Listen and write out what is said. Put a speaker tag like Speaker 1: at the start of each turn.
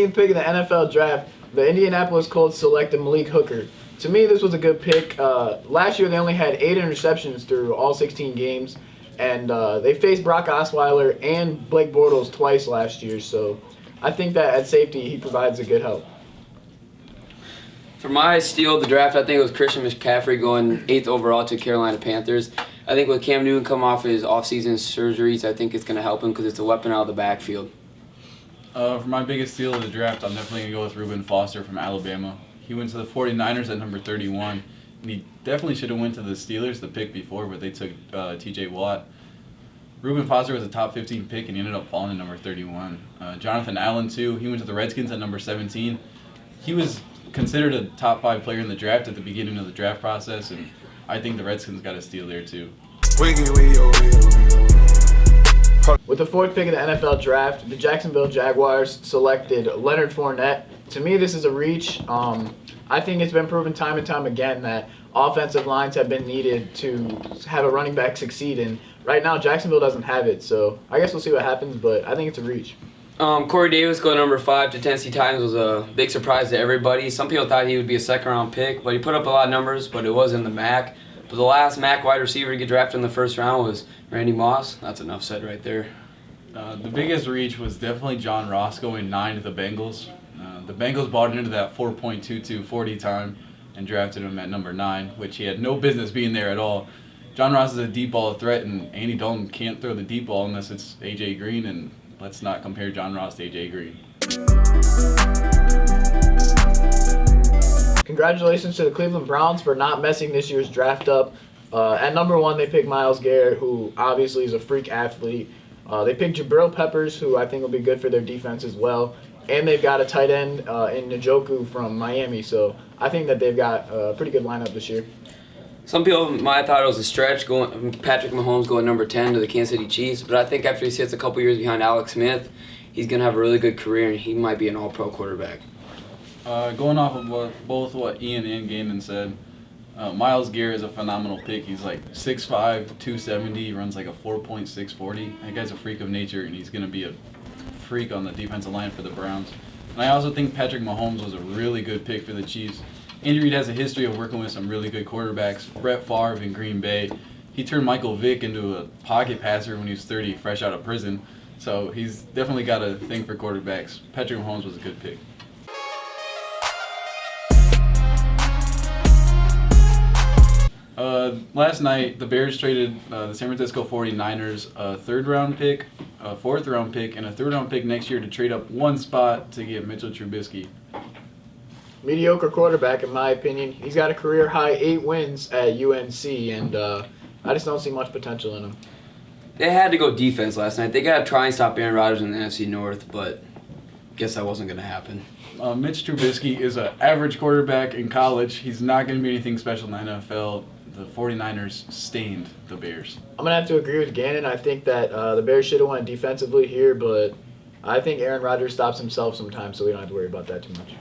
Speaker 1: 18th pick in the NFL draft, the Indianapolis Colts selected Malik Hooker. To me, this was a good pick. Last year, they only had 8 interceptions through all 16 games, and they faced Brock Osweiler and Blake Bortles twice last year. So I think that at safety, he provides a good help.
Speaker 2: For my steal of the draft, I think it was Christian McCaffrey going 8th overall to Carolina Panthers. I think with Cam Newton coming off his offseason surgeries, I think it's going to help him because it's a weapon out of the backfield.
Speaker 3: For my biggest steal of the draft, I'm definitely going to go with Reuben Foster from Alabama. He went to the 49ers at number 31, and he definitely should have went to the Steelers the pick before, but they took T.J. Watt. Reuben Foster was a top 15 pick, and he ended up falling to number 31. Jonathan Allen, too, he went to the Redskins at number 17. He was considered a top 5 player in the draft at the beginning of the draft process, and I think the Redskins got a steal there, too.
Speaker 1: With the 4th pick of the NFL draft, the Jacksonville Jaguars selected Leonard Fournette. To me, this is a reach. I think it's been proven time and time again that offensive lines have been needed to have a running back succeed, and right now Jacksonville doesn't have it. So I guess we'll see what happens, but I think it's a reach.
Speaker 2: Corey Davis going number 5 to Tennessee Titans was a big surprise to everybody. Some people thought he would be a second-round pick, but he put up a lot of numbers, but it was in the MAC. But the last MAC wide receiver to get drafted in the first round was Randy Moss. That's enough said right there.
Speaker 3: The biggest reach was definitely John Ross going 9 to the Bengals. The Bengals bought into that 4.22 40 time and drafted him at number 9, which he had no business being there at all. John Ross is a deep ball threat, and Andy Dalton can't throw the deep ball unless it's A.J. Green, and let's not compare John Ross to A.J. Green.
Speaker 1: Congratulations to the Cleveland Browns for not messing this year's draft up. At number 1, they picked Myles Garrett, who obviously is a freak athlete. They picked Jabril Peppers, who I think will be good for their defense as well. And they've got a tight end in Njoku from Miami. So I think that they've got a pretty good lineup this year.
Speaker 2: Some people might have thought it was a stretch going Patrick Mahomes going number 10 to the Kansas City Chiefs, but I think after he sits a couple years behind Alex Smith, he's going to have a really good career, and he might be an all-pro quarterback.
Speaker 3: Going off of both what Ian and Gaiman said, Myles Garrett is a phenomenal pick. He's like 6'5", 270. He runs like a 4.640. That guy's a freak of nature, and he's going to be a freak on the defensive line for the Browns. And I also think Patrick Mahomes was a really good pick for the Chiefs. Andy Reid has a history of working with some really good quarterbacks. Brett Favre in Green Bay. He turned Michael Vick into a pocket passer when he was 30, fresh out of prison. So he's definitely got a thing for quarterbacks. Patrick Mahomes was a good pick. Last night, the Bears traded the San Francisco 49ers a 3rd-round pick, a 4th-round pick, and a 3rd-round pick next year to trade up 1 spot to get Mitchell Trubisky.
Speaker 1: Mediocre quarterback, in my opinion. He's got a career-high 8 wins at UNC, and I just don't see much potential in him.
Speaker 2: They had to go defense last night. They got to try and stop Aaron Rodgers in the NFC North, but guess that wasn't going to happen.
Speaker 3: Mitch Trubisky is an average quarterback in college. He's not going to be anything special in the NFL. The 49ers stained the Bears.
Speaker 1: I'm going to have to agree with Gannon. I think that the Bears should have won defensively here, but I think Aaron Rodgers stops himself sometimes, so we don't have to worry about that too much.